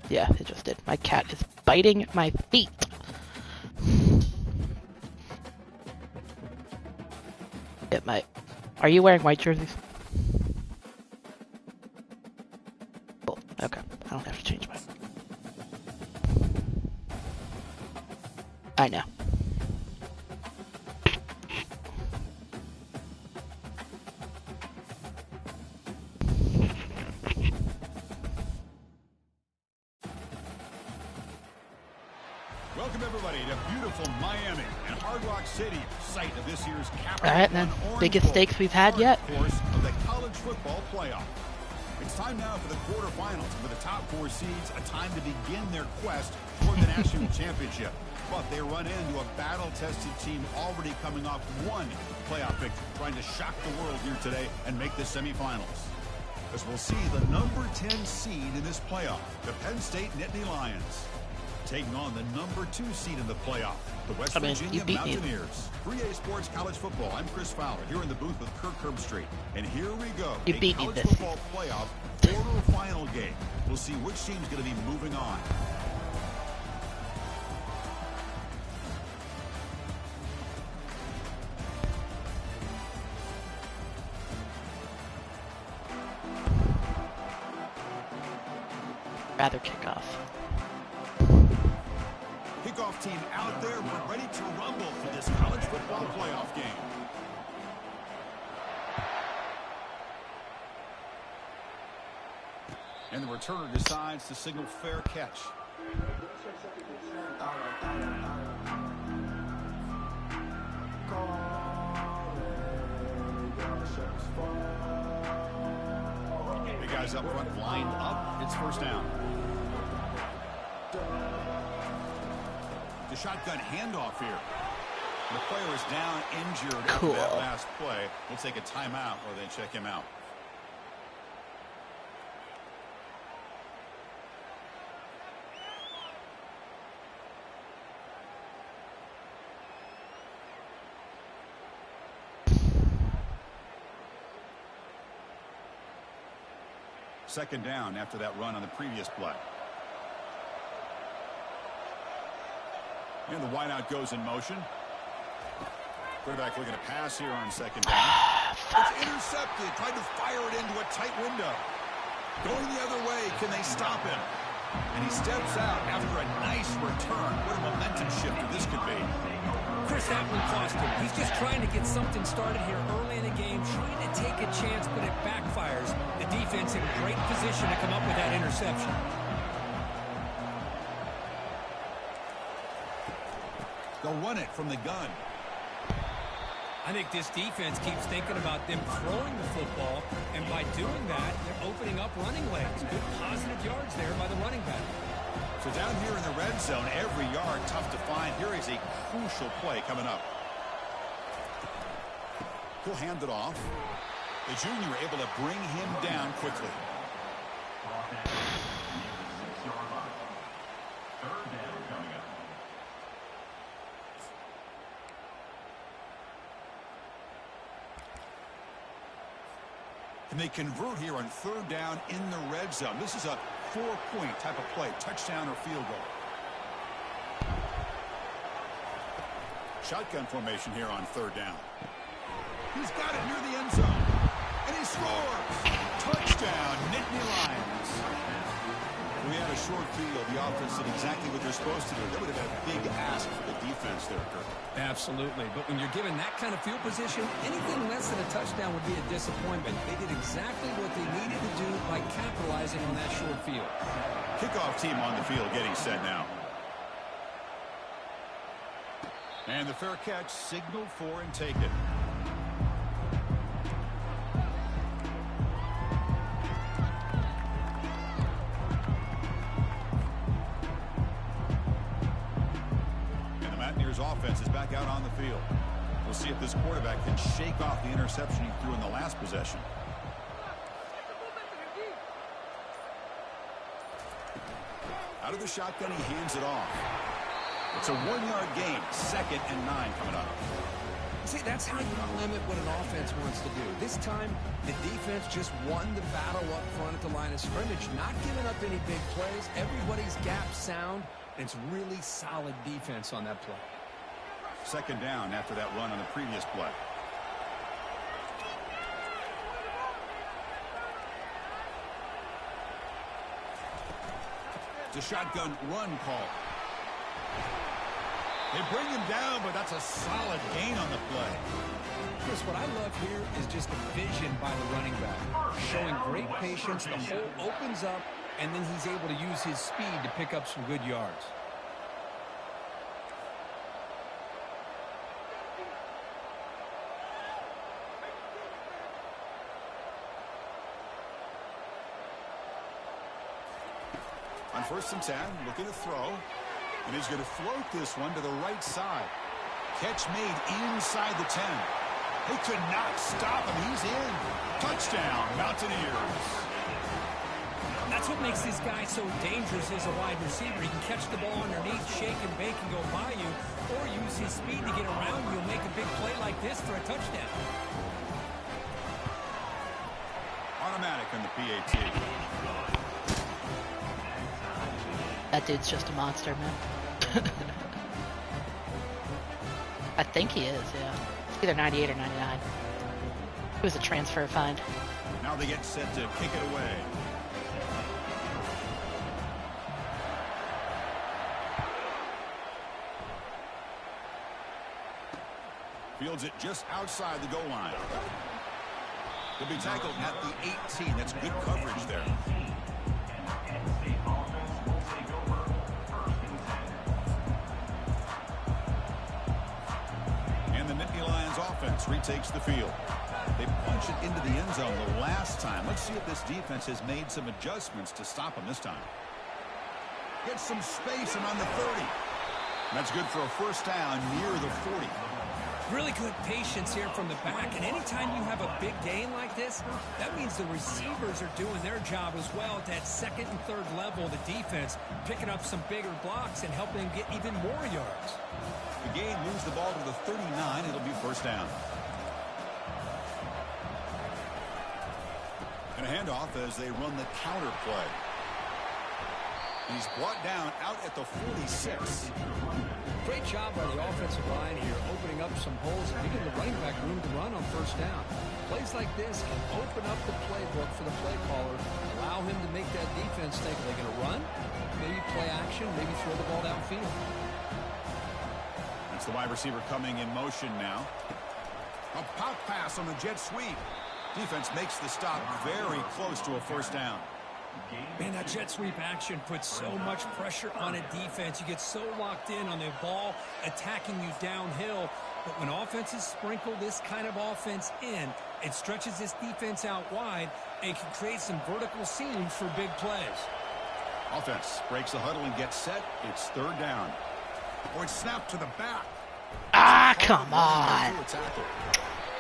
Yeah, it just did. My cat is biting my feet. It might. Are you wearing white jerseys? Cool. Okay. I don't have to change mine. I know. Welcome everybody to beautiful Miami and Hard Rock City, site of this year's Capital. All right, then. Biggest stakes we've had yet. Course of the college football playoff. It's time now for the quarterfinals, for the top 4 seeds, a time to begin their quest toward the national championship. But they run into a battle-tested team already coming off one playoff victory, trying to shock the world here today and make the semifinals. As we'll see the number 10 seed in this playoff, the Penn State Nittany Lions, taking on the number 2 seed in the playoff, the West Virginia Mountaineers. 3A Sports College Football. I'm Chris Fowler here in the booth with Kirk Herbstreit. And here we go. You beat me this football playoff quarterfinal game. We'll see which team's going to be moving on. Rather kick off. Kickoff team out there. We're ready to rumble for this college football playoff game. And the returner decides to signal fair catch. The guys up front lined up. It's first down. The shotgun handoff here. The player is down injured after that last play. We'll take a timeout or then check him out. Second down after that run on the previous play. And the wideout goes in motion. Quarterback looking to pass here on second down. It's intercepted. Tried to fire it into a tight window. Going the other way. Can they stop him? And he steps out after a nice return. What a momentum shifter this could be. Chris, that one cost him. He's just trying to get something started here early in the game, trying to take a chance, but it backfires. The defense in great position to come up with that interception. They'll run it from the gun. I think this defense keeps thinking about them throwing the football, and by doing that, they're opening up running lanes. Good positive yards there by the running back. So down here in the red zone, every yard tough to find. Here is a crucial play coming up. He'll hand it off. The junior able to bring him down quickly. And they convert here on third down in the red zone. This is a 4-point type of play, touchdown or field goal. Shotgun formation here on third down. He's got it near the end zone. And he scores! Touchdown, Nittany Lions. We had a short field. The offense did exactly what they're supposed to do. That would have been a big ask for the defense there, Kirk. Absolutely. But when you're given that kind of field position, anything less than a touchdown would be a disappointment. They did exactly what they needed to do by capitalizing on that short field. Kickoff team on the field getting set now. And the fair catch signaled for and taken. Offense is back out on the field. We'll see if this quarterback can shake off the interception he threw in the last possession. Out of the shotgun, he hands it off. It's a 1-yard gain. 2nd and 9 coming up. See, that's how you limit what an offense wants to do. This time, the defense just won the battle up front at the line of scrimmage, not giving up any big plays. Everybody's gap sound, and it's really solid defense on that play. Second down after that run on the previous play. It's a shotgun run call. They bring him down, but that's a solid gain on the play. Chris, what I love here is just the vision by the running back. Showing great patience, the hole opens up, and then he's able to use his speed to pick up some good yards. On 1st and 10, looking to throw. And he's going to float this one to the right side. Catch made inside the 10. They could not stop him. He's in. Touchdown, Mountaineers. That's what makes this guy so dangerous as a wide receiver. He can catch the ball underneath, shake and bake and go by you, or use his speed to get around you and make a big play like this for a touchdown. Automatic on the PAT. That dude's just a monster, man. I think he is, yeah. It's either 98 or 99. It was a transfer find. Now they get set to kick it away. Fields it just outside the goal line. He'll be tackled at the 18. That's good coverage there. Offense retakes the field. They punch it into the end zone the last time. Let's see if this defense has made some adjustments to stop him this time. Gets some space around the 30. That's good for a first down near the 40. Really good patience here from the back, and anytime you have a big gain like this, that means the receivers are doing their job as well at that second and third level of the defense, picking up some bigger blocks and helping them get even more yards. The gain moves the ball to the 39. It'll be first down. And a handoff as they run the counter play. He's brought down out at the 46. Great job by the offensive line here, opening up some holes and giving the running back room to run on first down. Plays like this can open up the playbook for the play caller, allow him to make that defense think, are they going to run? Maybe play action, maybe throw the ball downfield. That's the wide receiver coming in motion now. A pop pass on the jet sweep. Defense makes the stop very close to a first down. Man, that jet sweep action puts so much pressure on a defense. You get so locked in on the ball attacking you downhill. But when offenses sprinkle this kind of offense in, it stretches this defense out wide and can create some vertical seams for big plays. Offense breaks the huddle and gets set. It's third down. Or it's snapped to the back. Ah, come on.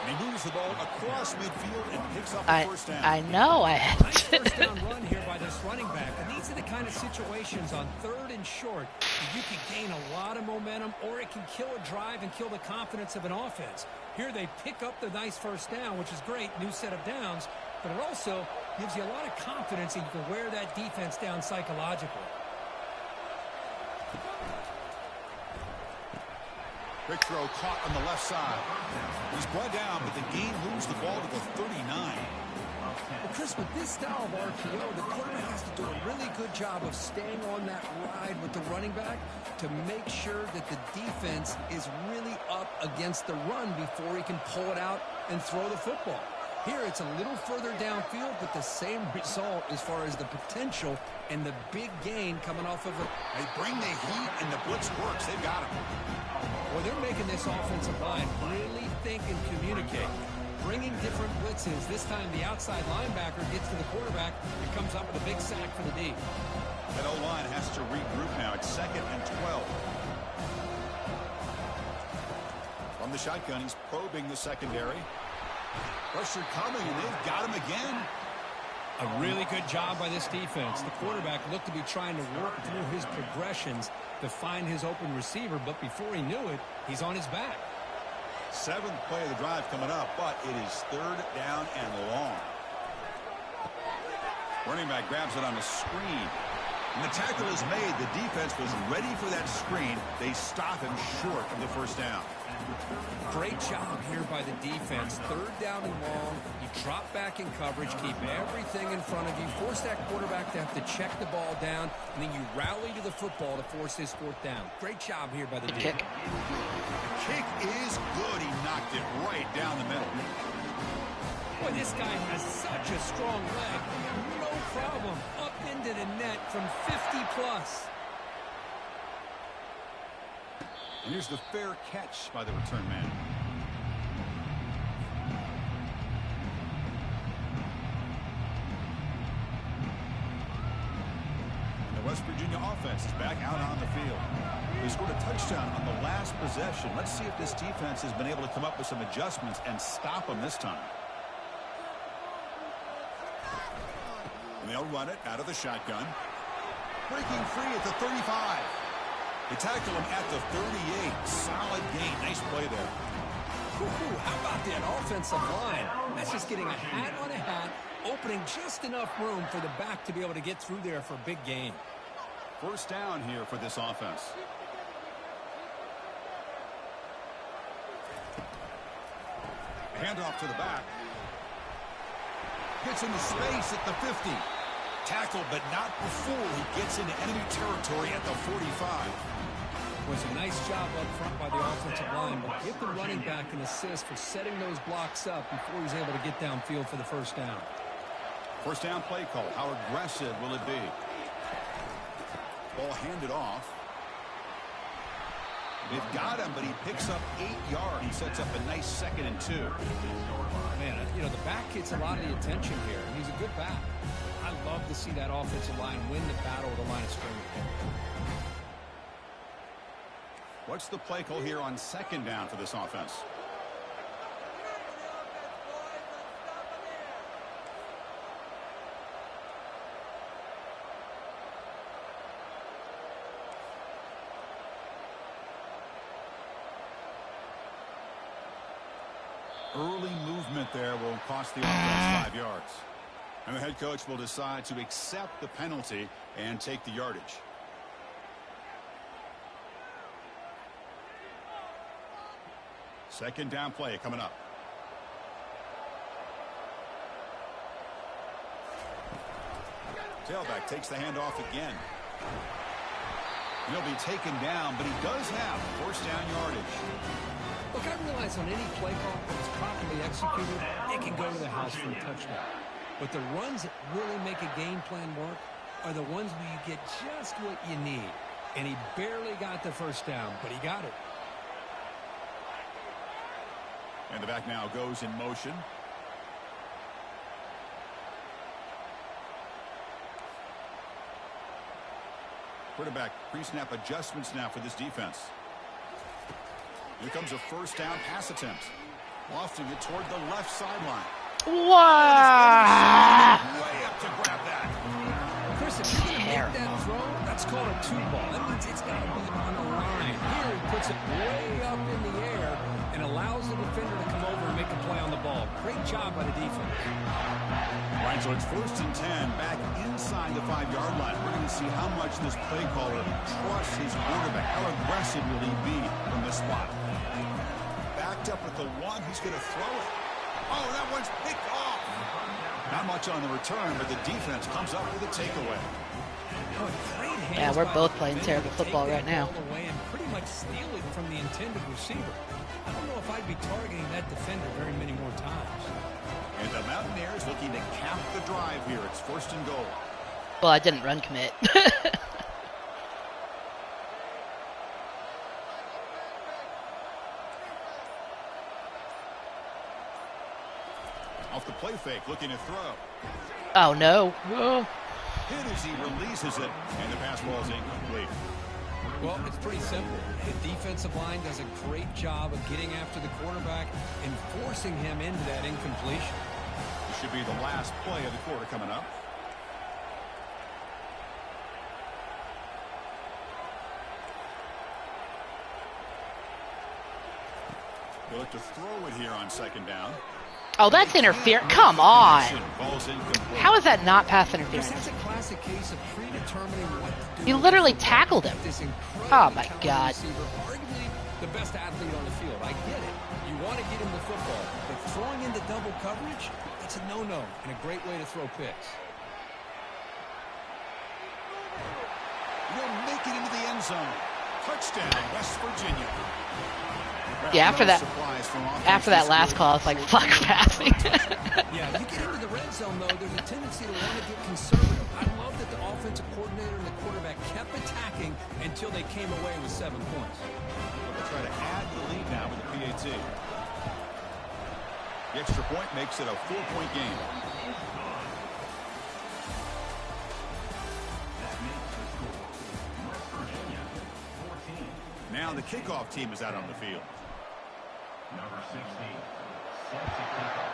And he moves the ball across midfield and picks up the first down. I know I had Nice first down run here by this running back. And these are the kind of situations on third and short that you can gain a lot of momentum, or it can kill a drive and kill the confidence of an offense. Here they pick up the nice first down, which is great, new set of downs, but it also gives you a lot of confidence that you can wear that defense down psychologically. Quick throw caught on the left side. He's brought down, but the gain moves the ball to the 39. Well, Chris, with this style of RPO, the quarterback has to do a really good job of staying on that ride with the running back to make sure that the defense is really up against the run before he can pull it out and throw the football. Here, it's a little further downfield, but the same result as far as the potential and the big gain coming off of it. They bring the heat, and the blitz works. They've got him. Well, they're making this offensive line really think and communicate. Bringing different blitzes. This time, the outside linebacker gets to the quarterback and comes up with a big sack for the D. That O-line has to regroup now. It's 2nd and 12. From the shotgun, he's probing the secondary. Pressure coming, and they've got him again. A really good job by this defense. The quarterback looked to be trying to work through his progressions to find his open receiver, but before he knew it, he's on his back. Seventh play of the drive coming up, but it is third down and long. Running back grabs it on a screen. And the tackle is made. The defense was ready for that screen. They stop him short of the first down. Great job here by the defense. Third down and long. You drop back in coverage, keep everything in front of you, force that quarterback to have to check the ball down, and then you rally to the football to force his fourth down. Great job here by the defense. The kick is good. He knocked it right down the middle. Boy, this guy has such a strong leg. No problem. Up into the net from 50 plus. And here's the fair catch by the return man. The West Virginia offense is back out on the field. They scored a touchdown on the last possession. Let's see if this defense has been able to come up with some adjustments and stop them this time. And they'll run it out of the shotgun. Breaking free at the 35. They tackle him at the 38. Solid gain. Nice play there. Ooh, how about that offensive line? That's just getting a hat on a hat, opening just enough room for the back to be able to get through there for a big gain. First down here for this offense. Handoff to the back. Gets into space at the 50. Tackled, but not before he gets into enemy territory at the 45. Was a nice job up front by the offensive line, but give the running back an assist for setting those blocks up before he was able to get downfield for the first down. First down play call. How aggressive will it be? Ball handed off. They've got him, but he picks up 8 yards. He sets up a nice 2nd and 2. Man, you know, the back gets a lot of the attention here, and he's a good back. I love to see that offensive line win the battle with the line of scrimmage. What's the play call here on 2nd down for this offense? Early movement there will cost the offense 5 yards. And the head coach will decide to accept the penalty and take the yardage. Second down play coming up. Tailback takes the handoff again. He'll be taken down, but he does have first down yardage. Look, I realize on any play call that is properly executed, it can go to the house for a touchdown. But the runs that really make a game plan work are the ones where you get just what you need. And he barely got the first down, but he got it. And the back now goes in motion. Quarterback pre-snap adjustments now for this defense. Here comes a first down pass attempt. Lofting it toward the left sideline. Wow! Way up to grab that. Chris, if you make that throw, that's called a 2-ball. That means it's got to be on the line. Here he puts it way up in the air and allows the defender to come over and make a play on the ball. Great job by the defense. Right, so it's 1st and 10 back inside the 5-yard line. We're going to see how much this play caller trusts his quarterback. How aggressive will he be from this spot? Backed up at the 1. He's going to throw it. Oh, that one's picked off. Not much on the return, but the defense comes up with a takeaway. Yeah, we're both playing terrible football right now. Away and pretty much steal it from the intended receiver. I don't know if I'd be targeting that defender very many more times. And the Mountaineers looking to cap the drive here. It's 1st and goal. Well, I didn't run commit. Off the play fake, looking to throw. Oh, no. Whoa. Hit as he releases it, and the pass ball is incomplete. Well, it's pretty simple. The defensive line does a great job of getting after the quarterback and forcing him into that incompletion. This should be the last play of the quarter coming up. They'll look to throw it here on second down. Oh, that's interference. Come on. Ball's incomplete. How is that not pass interference? That's a classic case of predetermining what to do. He literally tackled him. This incredibly Oh, my talented God. receiver, arguably the best athlete on the field. I get it. You want to get him the football, but throwing into double coverage, that's a no-no and a great way to throw picks. Will make it into the end zone. Touchdown, West Virginia. Yeah, after that last call, I was like, fuck passing. Yeah, you get into the red zone, though, there's a tendency to want to get conservative. I love that the offensive coordinator and the quarterback kept attacking until they came away with 7 points. They'll try to add to the lead now with the PAT. The extra point makes it a 4-point game. Now the kickoff team is out on the field. Number 16 sets the kickoff.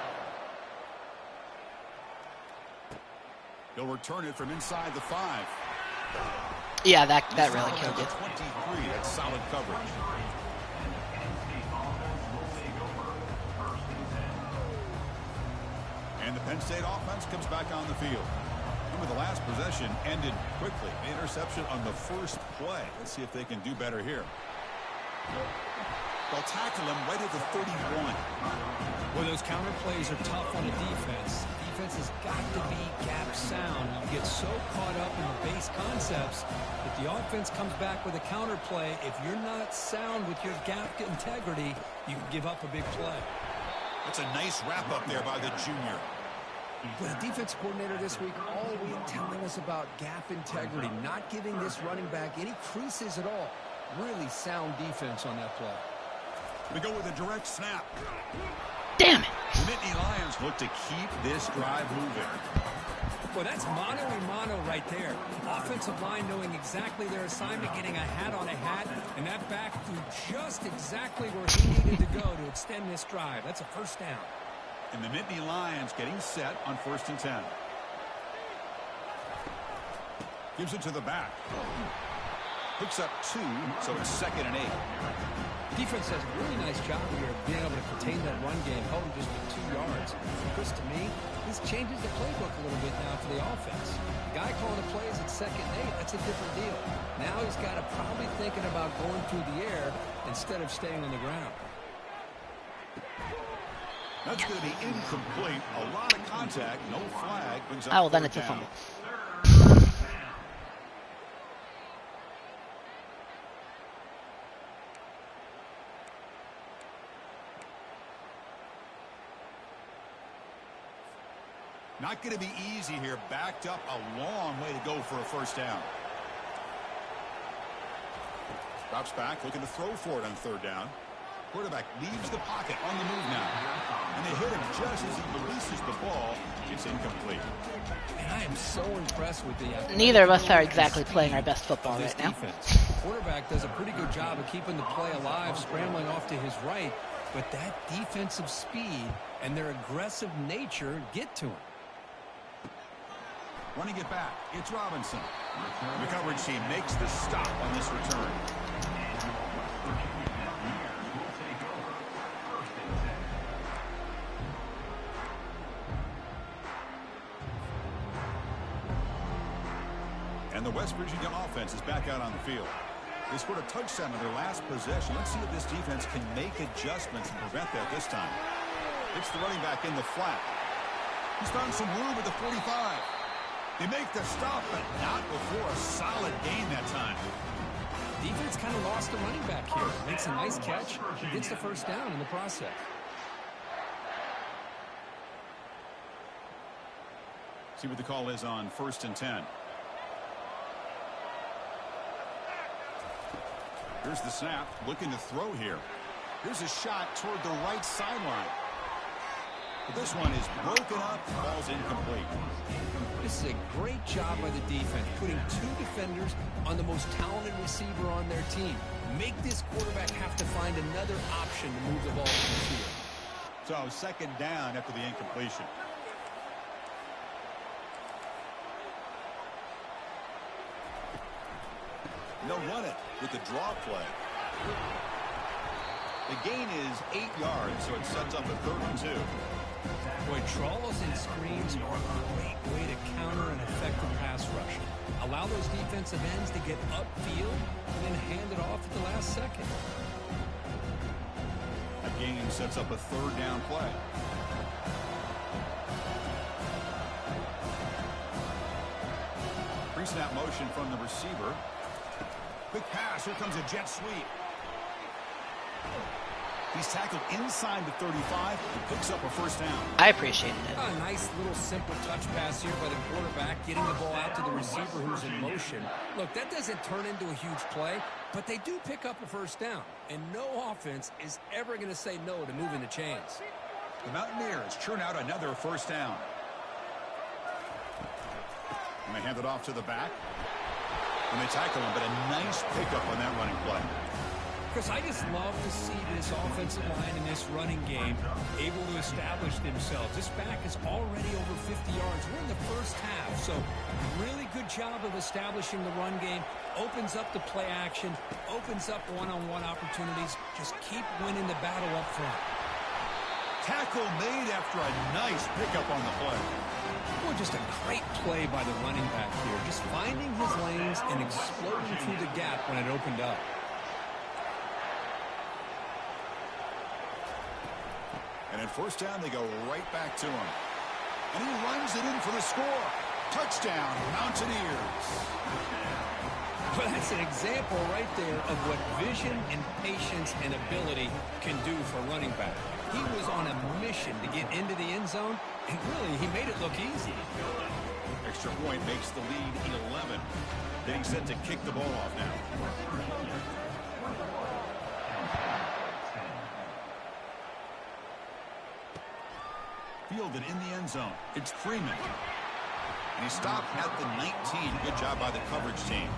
He'll return it from inside the 5. Yeah, that really killed it. it. 23, that's solid coverage. And the Penn State offense comes back on the field. Remember, the last possession ended quickly. The interception on the first play. Let's see if they can do better here. They'll tackle him right at the 31. Well, those counter plays are tough on the defense. Defense has got to be gap sound. You get so caught up in the base concepts that the offense comes back with a counter play. If you're not sound with your gap integrity, you can give up a big play. That's a nice wrap up there by the junior. Well, the defense coordinator this week all week telling us about gap integrity, not giving this running back any creases at all. Really sound defense on that play. We go with a direct snap. Damn it. The Nittany Lions look to keep this drive moving. Well, that's mano-a-mano right there. Offensive line knowing exactly their assignment, getting a hat on a hat, and that back threw just exactly where he needed to go to extend this drive. That's a first down. And the Nittany Lions getting set on 1st and 10. Gives it to the back. Picks up 2, so it's 2nd and 8. Defense does a really nice job here of being able to contain that run game, held him just with 2 yards. Chris, to me, this changes the playbook a little bit now for the offense. The guy calling the plays at 2nd and 8, that's a different deal. Now he's got to probably thinking about going through the air instead of staying on the ground. That's going to be incomplete. A lot of contact, no flag. Brings up Oh, well, then 4th it's a down. fumble. Not going to be easy here. Backed up a long way to go for a first down. Drops back, looking to throw for it on 3rd down. Quarterback leaves the pocket on the move now. And they hit him just as he releases the ball. It's incomplete. And I am so impressed with the Neither of us are exactly playing our best football right now. Defense. Quarterback does a pretty good job of keeping the play alive, scrambling off to his right. But that defensive speed and their aggressive nature get to him. Running it back, it's Robinson. The coverage team makes the stop on this return. And the West Virginia offense is back out on the field. They scored a touchdown on their last possession. Let's see if this defense can make adjustments and prevent that this time. It's the running back in the flat. He's found some room at the 45. They make the stop, but not before a solid gain that time. Defense kind of lost the running back here. Makes a nice catch. Gets the first down in the process. See what the call is on 1st and 10. Here's the snap. Looking to throw here. Here's a shot toward the right sideline. But this one is broken up. Ball's incomplete. This is a great job by the defense, putting 2 defenders on the most talented receiver on their team. Make this quarterback have to find another option to move the ball to the field. So 2nd down after the incompletion. They'll run it with the draw play. The gain is 8 yards, so it sets up a 3rd and 2. Boy, trawls and screens are a great way to counter an effective pass rush. Allow those defensive ends to get upfield and then hand it off at the last second. A gain sets up a 3rd down play. Pre-snap motion from the receiver. Quick pass. Here comes a jet sweep. He's tackled inside the 35 and picks up a 1st down. I appreciated it. A nice little simple touch pass here by the quarterback, getting the ball out to the receiver who's in motion. Look, that doesn't turn into a huge play, but they do pick up a 1st down. And no offense is ever going to say no to moving the chains. The Mountaineers churn out another 1st down. And they hand it off to the back. And they tackle him, but a nice pickup on that running play. Because I just love to see this offensive line in this running game able to establish themselves. This back is already over 50 yards. We're in the 1st half, so really good job of establishing the run game. Opens up the play action, opens up one-on-one opportunities. Just keep winning the battle up front. Tackle made after a nice pickup on the play. Well, just a great play by the running back here. Just finding his lanes and exploding through the gap when it opened up. And at 1st down, they go right back to him. And he runs it in for the score. Touchdown, Mountaineers. Well, that's an example right there of what vision and patience and ability can do for a running back. He was on a mission to get into the end zone, and really, he made it look easy. Extra point makes the lead 11. Getting set to kick the ball off now. Fielded in the end zone. It's Freeman. And he stopped at the 19. Good job by the coverage team.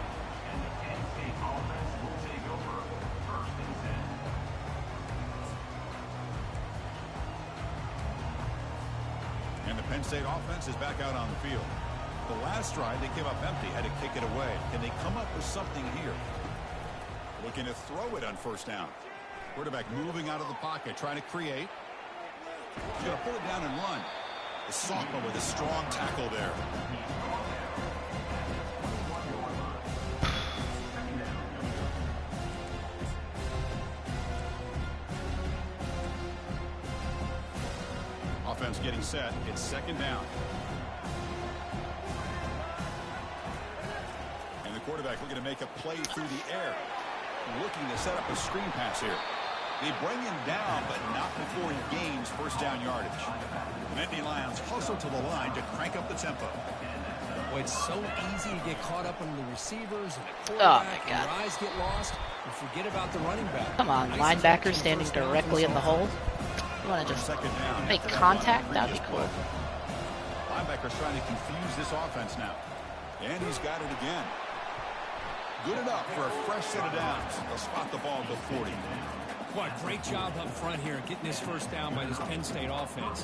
And the Penn State offense is back out on the field. The last drive, they came up empty, had to kick it away. Can they come up with something here? Looking to throw it on 1st down. Quarterback moving out of the pocket, trying to create. He's going to pull it down and run. The sophomore with a strong tackle there. Offense getting set. It's 2nd down. And the quarterback looking to make a play through the air. Looking to set up a screen pass here. They bring him down, but not before he gains 1st down yardage. The Nittany Lions hustle to the line to crank up the tempo. Well, it's so easy to get caught up on the receivers and the quarterback, and your eyes get lost. You forget about the running back. Come on, linebacker standing directly in the hole. You want to just make contact? That'd be cool. Linebacker's trying to confuse this offense now. And he's got it again. Good enough for a fresh set of downs. They'll spot the ball at the 40. What great job up front here getting this 1st down by this Penn State offense.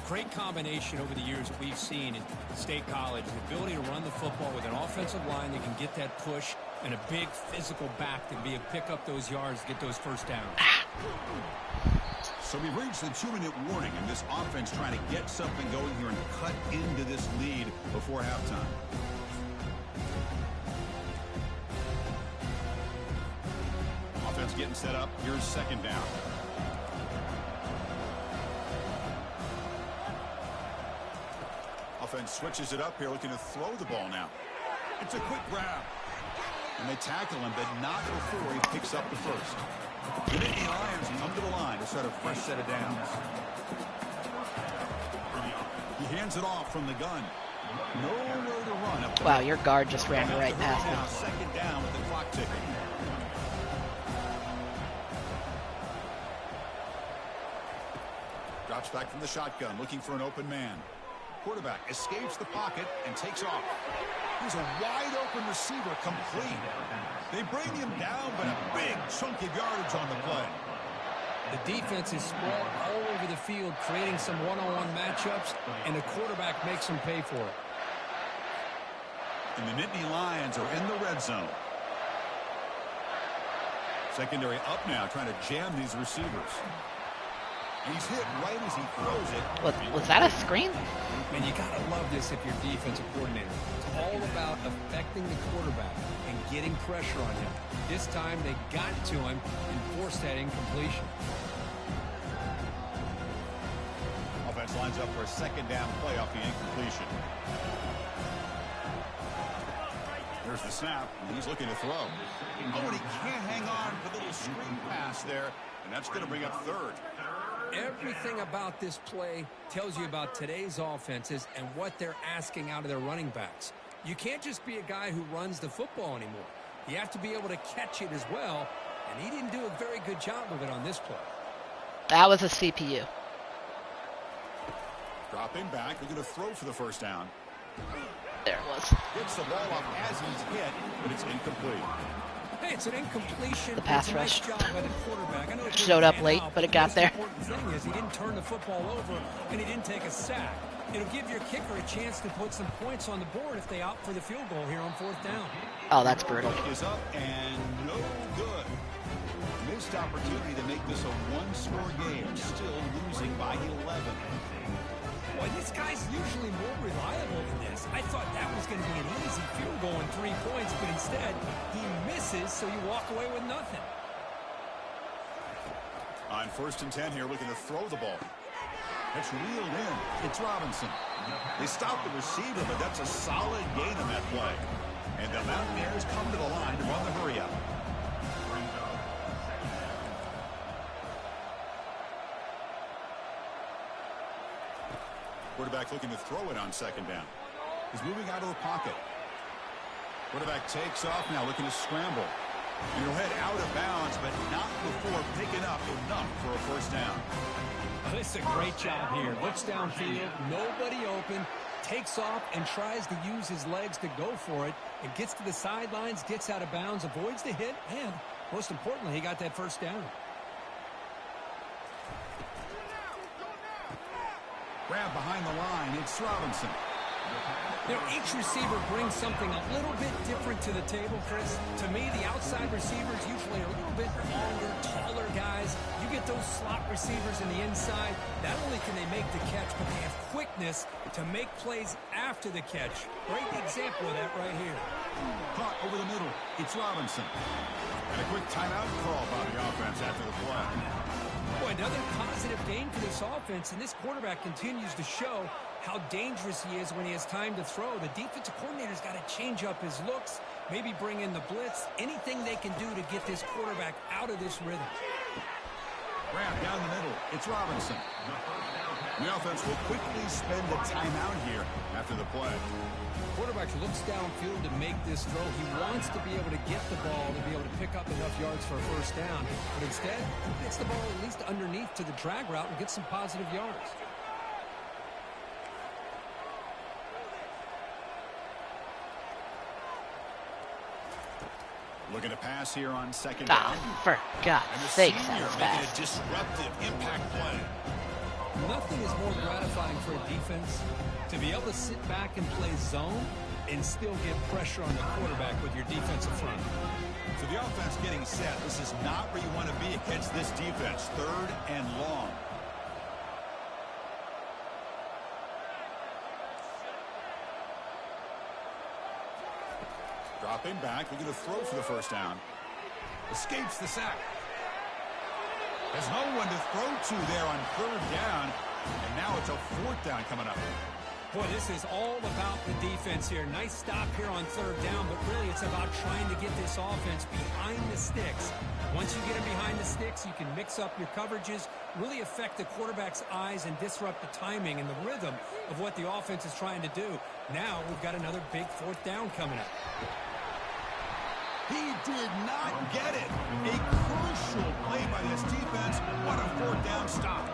Great combination over the years that we've seen in State College. The ability to run the football with an offensive line that can get that push and a big physical back to be able to pick up those yards, get those 1st downs. So we've reached the 2-minute warning, and this offense trying to get something going here and cut into this lead before halftime. Offense getting set up. Here's 2nd down. Offense switches it up here, looking to throw the ball now. It's a quick grab. And they tackle him, but not before he picks up the 1st. The Nittany Lions come to the line to start a fresh set of downs. He hands it off from the gun. Nowhere to run up. Wow, your guard just ran right past him. Now 2nd down with the clock ticking. Drops back from the shotgun, looking for an open man. Quarterback escapes the pocket and takes off. Here's a wide-open receiver complete. They bring him down, but a big chunk of yardage on the play. The defense is spread all over the field, creating some one-on-one matchups, and the quarterback makes them pay for it. And the Nittany Lions are in the red zone. Secondary up now, trying to jam these receivers. He's hit right as he throws it. Was that a screen? And you got to love this if you're defensive coordinator. It's all about affecting the quarterback and getting pressure on him. This time they got to him and forced that incompletion. Offense lines up for a second down play off the incompletion. There's the snap, and he's looking to throw. Oh, and he can't hang on for the little screen pass there, and that's going to bring up third. Everything about this play tells you about today's offenses and what they're asking out of their running backs. You can't just be a guy who runs the football anymore. You have to be able to catch it as well, and he didn't do a very good job of it on this play. That was a CPU. Dropping back, looking to throw for the first down. There it was. Gets the ball up as he's hit, but it's incomplete. Hey, it's an incompletion. The pass It's a nice rush job by the quarterback. I know it showed up late, out, but it got there. The important thing is he didn't turn the football over, and he didn't take a sack. It'll give your kicker a chance to put some points on the board if they opt for the field goal here on fourth down. Oh, that's brutal. Is up and no good. Missed opportunity to make this a one-score game. Still losing by 11. Boy, this guy's usually more reliable than this. I thought that was going to be an easy field goal and 3 points, but instead he misses, so you walk away with nothing. On 1st and 10 here, looking to throw the ball. It's reeled in. It's Robinson. They stop the receiver, but that's a solid gain on that play. And the Mountaineers come to the line to run the hurry-up. Quarterback looking to throw it on 2nd down. He's moving out of the pocket. Quarterback takes off now, looking to scramble. And he'll head out of bounds, but not before picking up enough for a 1st down. This is a great job here. Looks downfield, nobody open, takes off and tries to use his legs to go for it. It gets to the sidelines, gets out of bounds, avoids the hit, and most importantly, he got that 1st down. Grab behind the line, it's Robinson. You know, each receiver brings something a little bit different to the table, Chris. To me, the outside receivers usually are a little bit longer, taller guys. You get those slot receivers in the inside. Not only can they make the catch, but they have quickness to make plays after the catch. Great example of that right here. Caught over the middle. It's Robinson. And a quick timeout call by the offense after the play. Boy, another positive gain for this offense, and this quarterback continues to show how dangerous he is when he has time to throw. The defensive coordinator's got to change up his looks, maybe bring in the blitz, anything they can do to get this quarterback out of this rhythm. Grab down the middle. It's Robinson. The offense will quickly spend a timeout here after the play. Quarterback looks downfield to make this throw. He wants to be able to get the ball to be able to pick up enough yards for a 1st down. But instead, he gets the ball at least underneath to the drag route and gets some positive yards. Looking to pass here on 2nd down. Oh, for God's And the sakes, senior that was making a fast. disruptive impact play. Nothing is more gratifying for a defense to be able to sit back and play zone and still get pressure on the quarterback with your defensive front. So the offense getting set. This is not where you want to be against this defense. 3rd and long. Dropping back, looking to throw for the 1st down. Escapes the sack. There's no one to throw to there on 3rd down. And now it's a 4th down coming up. Boy, this is all about the defense here. Nice stop here on 3rd down, but really it's about trying to get this offense behind the sticks. Once you get them behind the sticks, you can mix up your coverages, really affect the quarterback's eyes and disrupt the timing and the rhythm of what the offense is trying to do. Now we've got another big 4th down coming up. He did not get it. A crucial play by this defense. What a 4th down stop.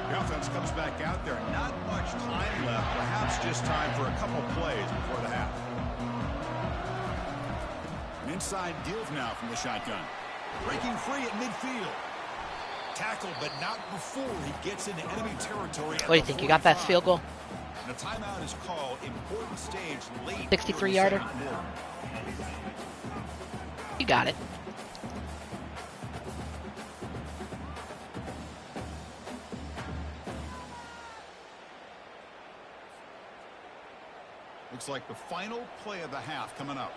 The offense comes back out there. Not much time left. Perhaps just time for a couple plays before the half. An inside give now from the shotgun. Breaking free at midfield. Tackle, but not before he gets into enemy territory. What do you think? You got that field goal? And a timeout is called. Important stage late. 63-yarder. You got it. Looks like the final play of the half coming up.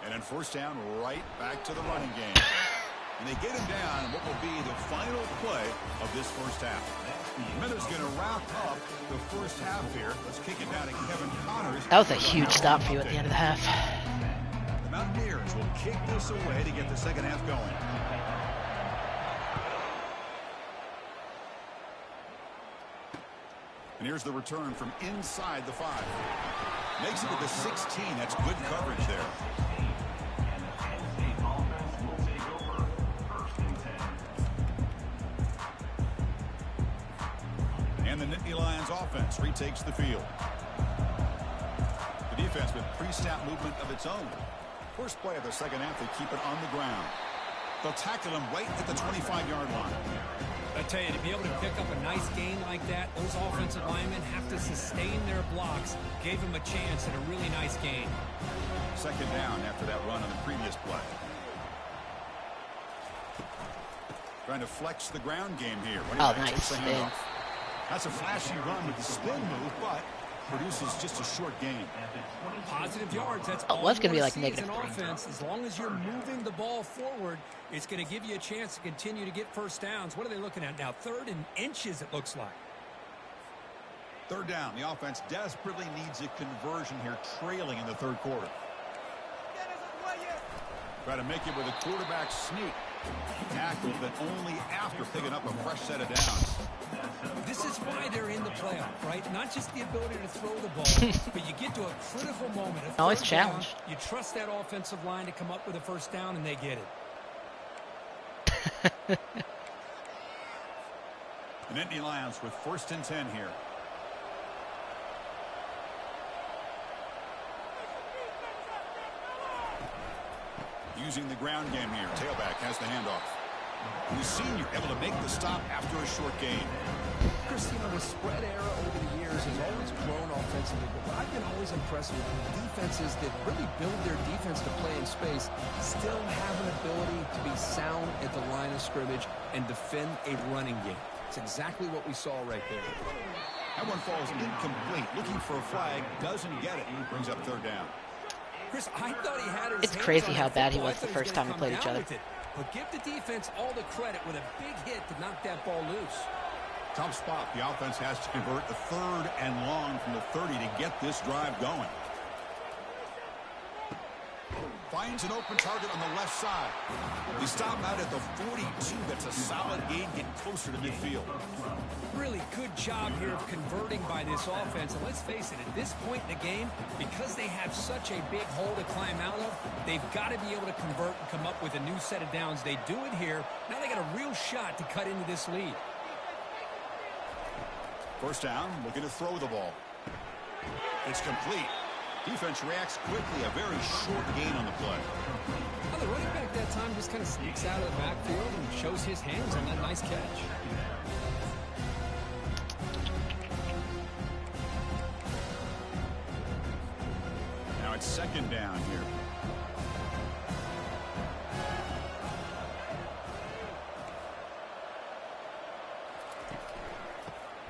And then first down, right back to the running game. And they get him down in what will be the final play of this first half. Miller's going to wrap up the first half here. Let's kick it down to Kevin Connors. That was a huge stop for you at the end of the half. The Mountaineers will kick this away to get the second half going. And here's the return from inside the 5. Makes it to the 16. That's good coverage there. And the Nittany Lions offense retakes the field. The defense with pre-snap movement of its own. First play of the second half, they keep it on the ground. They'll tackle him right at the 25-yard line. I tell you, to be able to pick up a nice gain like that, those offensive linemen have to sustain their blocks. Gave him a chance and a really nice gain. Second down after that run on the previous play. Trying to flex the ground game here. Oh, nice. That's a flashy run with the spin move, but produces just a short gain. Positive yards. That's Oh, it's going to be like negative an 3. offense. As long as you're moving the ball forward, it's going to give you a chance to continue to get first downs. What are they looking at now? 3rd and inches, it looks like. Third down. The offense desperately needs a conversion here, trailing in the third quarter. Try to make it with a quarterback sneak. Tackle, but only after picking up a fresh set of downs. This is why they're in the playoff, right? Not just the ability to throw the ball, but you get to a critical moment. Always challenge. You trust that offensive line to come up with a first down, and they get it. The Nittany Lions with 1st and 10 here. Using the ground game here. Tailback has the handoff. And the senior able to make the stop after a short gain. Chris, you know, the spread era over the years has always grown offensively, but I've been always impressed with defenses that really build their defense to play in space, still have an ability to be sound at the line of scrimmage and defend a running game. It's exactly what we saw right there. That one falls incomplete. Looking for a flag, doesn't get it. Brings up third down. Chris, I thought he had his It's hands crazy on how the bad he football. was the I thought first was time we gonna played come each down other. with it. But give the defense all the credit with a big hit to knock that ball loose. Tough spot. The offense has to convert the 3rd and long from the 30 to get this drive going. Finds an open target on the left side. They stop out at the 42. That's a solid gain. Get closer to midfield. Really good job here of converting by this offense. And let's face it, at this point in the game, because they have such a big hole to climb out of, they've got to be able to convert and come up with a new set of downs. They do it here. Now they got a real shot to cut into this lead. First down, looking to throw the ball. It's complete. Defense reacts quickly. A very short gain on the play. Well, the running back that time just kind of sneaks out of the backfield and shows his hands on that nice catch. Now it's second down here.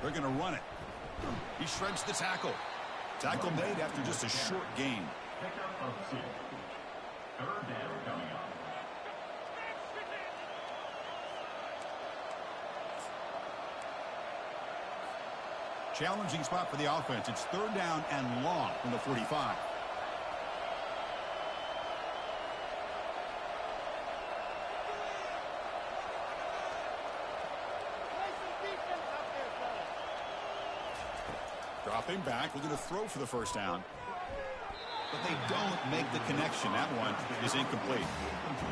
They're going to run it. He shreds the tackle. Tackle made after just a short gain. Pickup of 6. 3rd down coming up. Challenging spot for the offense. It's 3rd down and long from the 45. Dropping back, looking to throw for the first down. But they don't make the connection. That one is incomplete.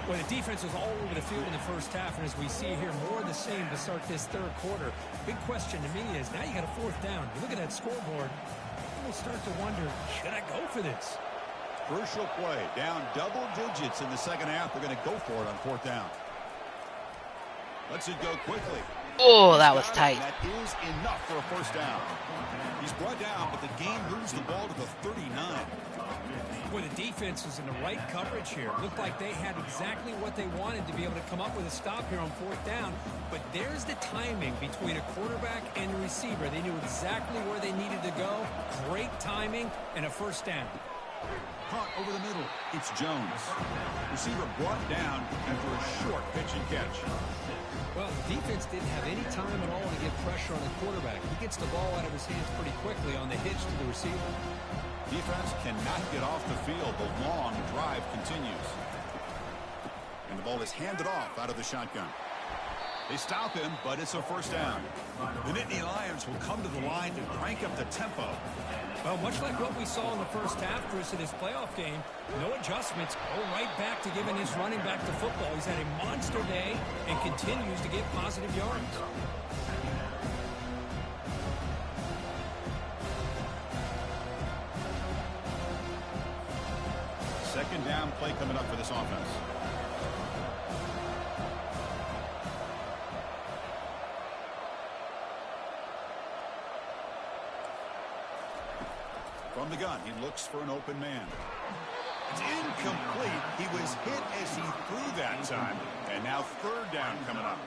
Well, the defense was all over the field in the first half, and as we see here, more of the same to start this third quarter. Big question to me is, now you got a 4th down. You look at that scoreboard, almost start to wonder, should I go for this? Crucial play. Down double digits in the second half. They're going to go for it on 4th down. Lets it go quickly. Oh, that was tight. That is enough for a 1st down. He's brought down, but the game moves the ball to the 39. Boy, the defense was in the right coverage here. Looked like they had exactly what they wanted to be able to come up with a stop here on 4th down. But there's the timing between a quarterback and a receiver. They knew exactly where they needed to go. Great timing and a 1st down. Caught over the middle. It's Jones. Receiver brought down after a short pitch and catch. Well, the defense didn't have any time at all to get pressure on the quarterback. He gets the ball out of his hands pretty quickly on the hitch to the receiver. Defense cannot get off the field. The long drive continues. And the ball is handed off out of the shotgun. They stop him, but it's a 1st down. The Nittany Lions will come to the line to crank up the tempo. Well, much like what we saw in the first half, Chris, in this playoff game, no adjustments. Go right back to giving his running back the football. He's had a monster day and continues to get positive yards. Second down play coming up for this offense. From the gun, he looks for an open man. It's incomplete. He was hit as he threw that time. And now 3rd down coming up.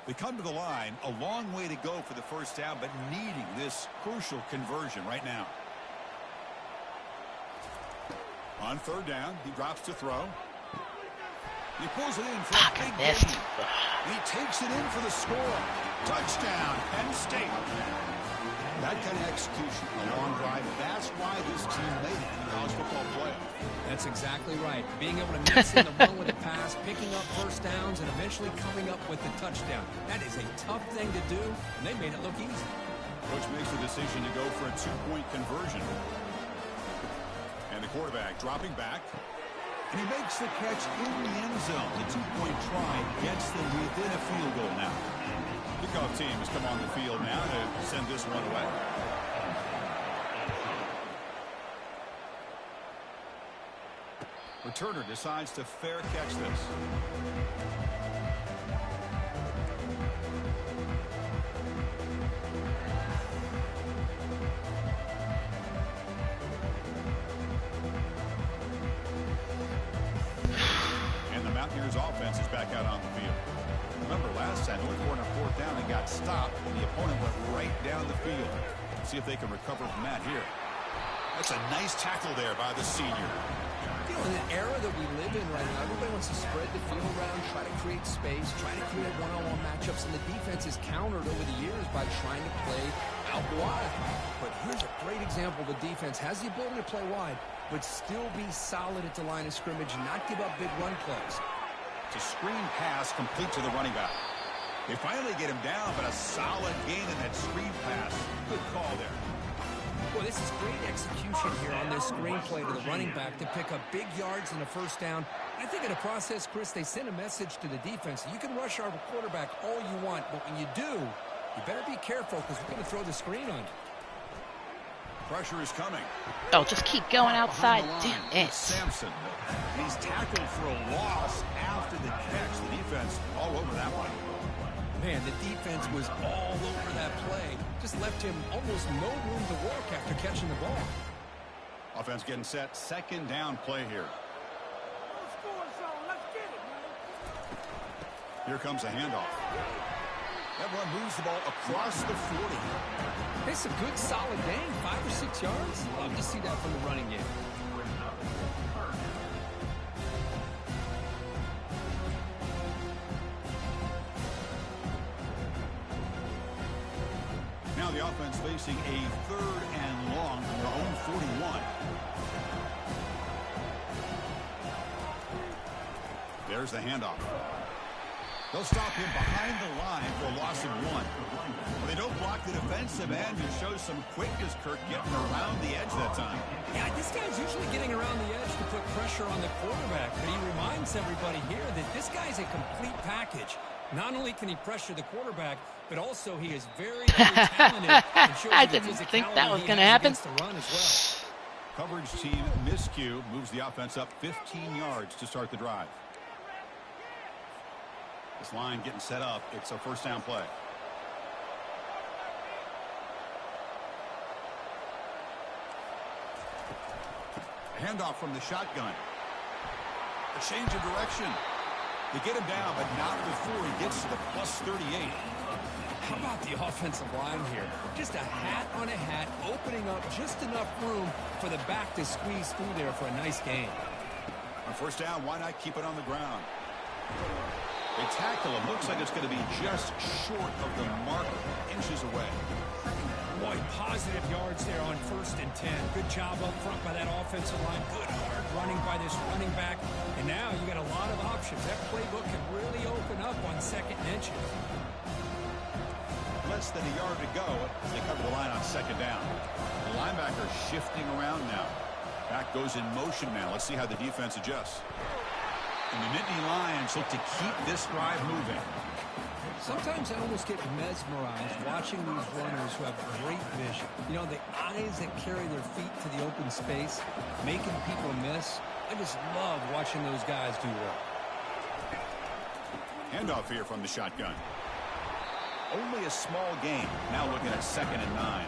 They come to the line, a long way to go for the 1st down, but needing this crucial conversion right now. On 3rd down, he drops to throw. He pulls it in for a big gain. He takes it in for the score. Touchdown, Penn State. That kind of execution, a long drive, that's why this team made it in the college football playoff. That's exactly right. Being able to mix in the run with the pass, picking up 1st downs, and eventually coming up with the touchdown. That is a tough thing to do, and they made it look easy. Coach makes the decision to go for a 2-point conversion. And the quarterback dropping back. And he makes the catch in the end zone. The 2-point try gets them within a field goal now. Kickoff team has come on the field now to send this one away. Returner decides to fair catch this. And the Mountaineers offense is back out on the field. Remember last time, they were on 4th down and got stopped, and the opponent went right down the field. See if they can recover from that here. That's a nice tackle there by the senior. You know, in the era that we live in right now, everybody wants to spread the field around, try to create space, try to create one-on-one matchups, and the defense is countered over the years by trying to play out wide. But here's a great example. The defense has the ability to play wide, but still be solid at the line of scrimmage and not give up big run plays. It's a screen pass complete to the running back. They finally get him down, but a solid gain in that screen pass. Good call there. Well, this is great execution here on this screen play to the running back to pick up big yards and a 1st down. I think in the process, Chris, they sent a message to the defense. You can rush our quarterback all you want, but when you do, you better be careful because we're going to throw the screen on you. Pressure is coming. Oh, just keep going outside. Damn it. Sampson. He's tackled for a loss after the catch. The defense all over that one. Man, the defense was all over that play. Just left him almost no room to work after catching the ball. Offense getting set. 2nd down play here. Here comes a handoff. That one moves the ball across the 40. It's a good, solid gain, 5 or 6 yards. Love to see that from the running game. Now the offense facing a 3rd and long from their own 41. There's the handoff. They'll stop him behind the line for a loss of 1. They don't block the defensive end, who shows some quickness, Kirk, getting around the edge that time. Yeah, this guy's usually getting around the edge to put pressure on the quarterback, but he reminds everybody here that this guy's a complete package. Not only can he pressure the quarterback, but also he is very, very talented. And shows I the didn't think physicality that was he going to has happen. against the run as well. Coverage team miscue moves the offense up 15 yards to start the drive. This line getting set up. It's a first down play. Handoff from the shotgun. A change of direction. They get him down, but not before he gets to the plus 38. How about the offensive line here? Just a hat on a hat, opening up just enough room for the back to squeeze through there for a nice gain. On first down, why not keep it on the ground? They tackle him. Looks like it's going to be just short of the marker, inches away. Boy, positive yards there on 1st and 10. Good job up front by that offensive line. Good hard running by this running back. And now you got a lot of options. That playbook can really open up on 2nd and inches. Less than a yard to go as they cover the line on 2nd down. The linebacker shifting around now. Back goes in motion now. Let's see how the defense adjusts. And the Nittany Lions look to keep this drive moving. Sometimes I almost get mesmerized watching these runners who have great vision. You know, the eyes that carry their feet to the open space, making people miss. I just love watching those guys do well. Handoff here from the shotgun. Only a small gain. Now looking at 2nd and 9.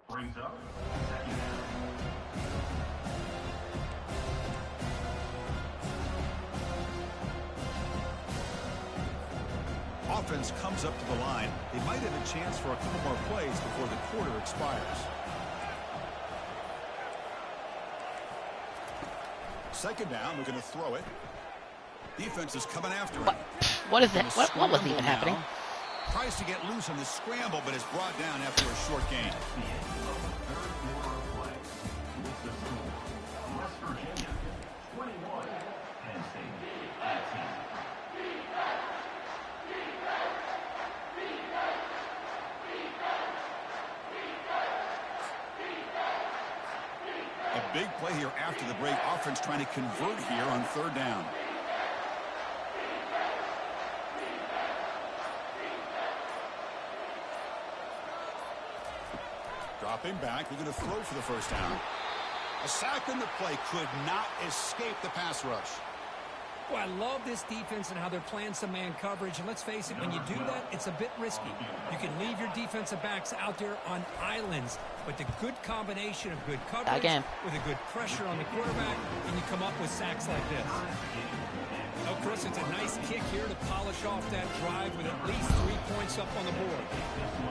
Brings up 2nd down. Offense comes up to the line. They might have a chance for a couple more plays before the quarter expires. 2nd down, they're going to throw it. Defense is coming after him. What is that? What was even happening? Tries to get loose on the scramble, but is brought down after a short gain. West Virginia, 21, Penn State, 18. A big play here after the break. Offense trying to convert here on 3rd down. Dropping back. They're going to throw for the first down. A sack in the play could not escape the pass rush. Well, I love this defense and how they're playing some man coverage. And let's face it, when you do that, it's a bit risky. You can leave your defensive backs out there on islands, but the good combination of good coverage with a good pressure on the quarterback, and you come up with sacks like this. Oh, Chris, it's a nice kick here to polish off that drive with at least 3 points up on the board.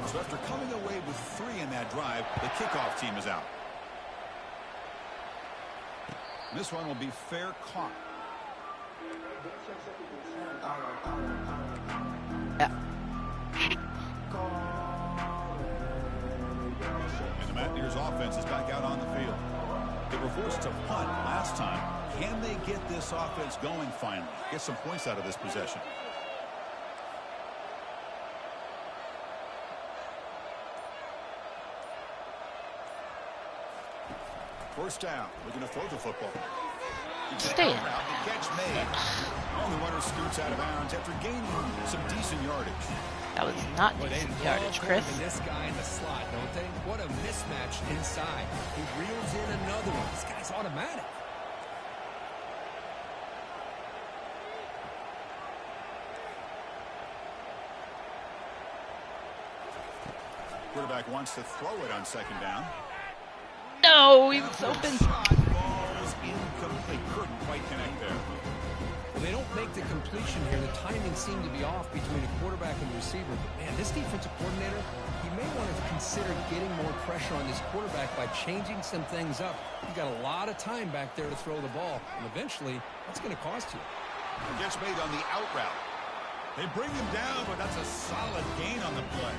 So after coming away with 3 in that drive, the kickoff team is out. This one will be fair caught. Yeah. And the Mountaineers offense is back out on the field. They were forced to punt last time. Can they get this offense going finally? Get some points out of this possession. First down. Looking to throw the football. Stay in. The catch made. And the runner scoots out of bounds after gaining some decent yardage. That was not Well, they decent love yardage, Chris. having this guy in the slot, don't they? What a mismatch inside. He reels in another one. This guy's automatic. Quarterback wants to throw it on 2nd down. No, he was open. Ball is incomplete. Couldn't quite connect there. Well, they don't make the completion here. The timing seemed to be off between the quarterback and the receiver. But, man, this defensive coordinator, he may want to consider getting more pressure on this quarterback by changing some things up. You got a lot of time back there to throw the ball. And eventually, that's going to cost you. It gets made on the out route. They bring him down, but that's a solid gain on the play.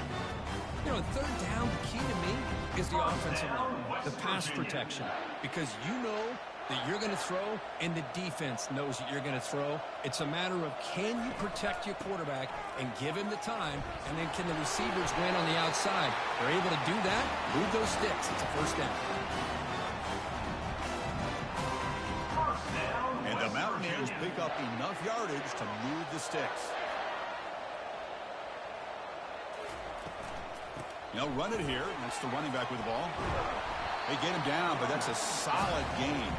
You know, third down, the key to me is the offensive line, the pass protection, because you know that you're going to throw and the defense knows that you're going to throw. It's a matter of can you protect your quarterback and give him the time, and then can the receivers win on the outside? They're able to do that, move those sticks. It's a first down. And the Mountaineers pick up enough yardage to move the sticks. They'll run it here. That's the running back with the ball. They get him down, but that's a solid gain.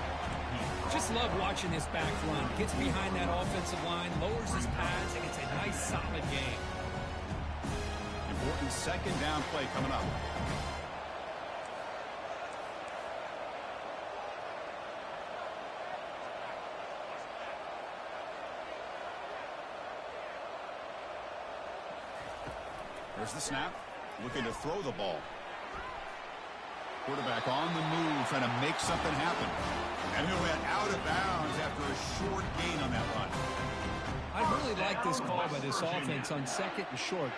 Just love watching this back run. Gets behind that offensive line, lowers his pads, and it's a nice, solid gain. Important second down play coming up. There's the snap. Looking to throw the ball. Quarterback on the move, trying to make something happen. And he'll head out of bounds after a short gain on that run. I really like this call by this offense on second and short.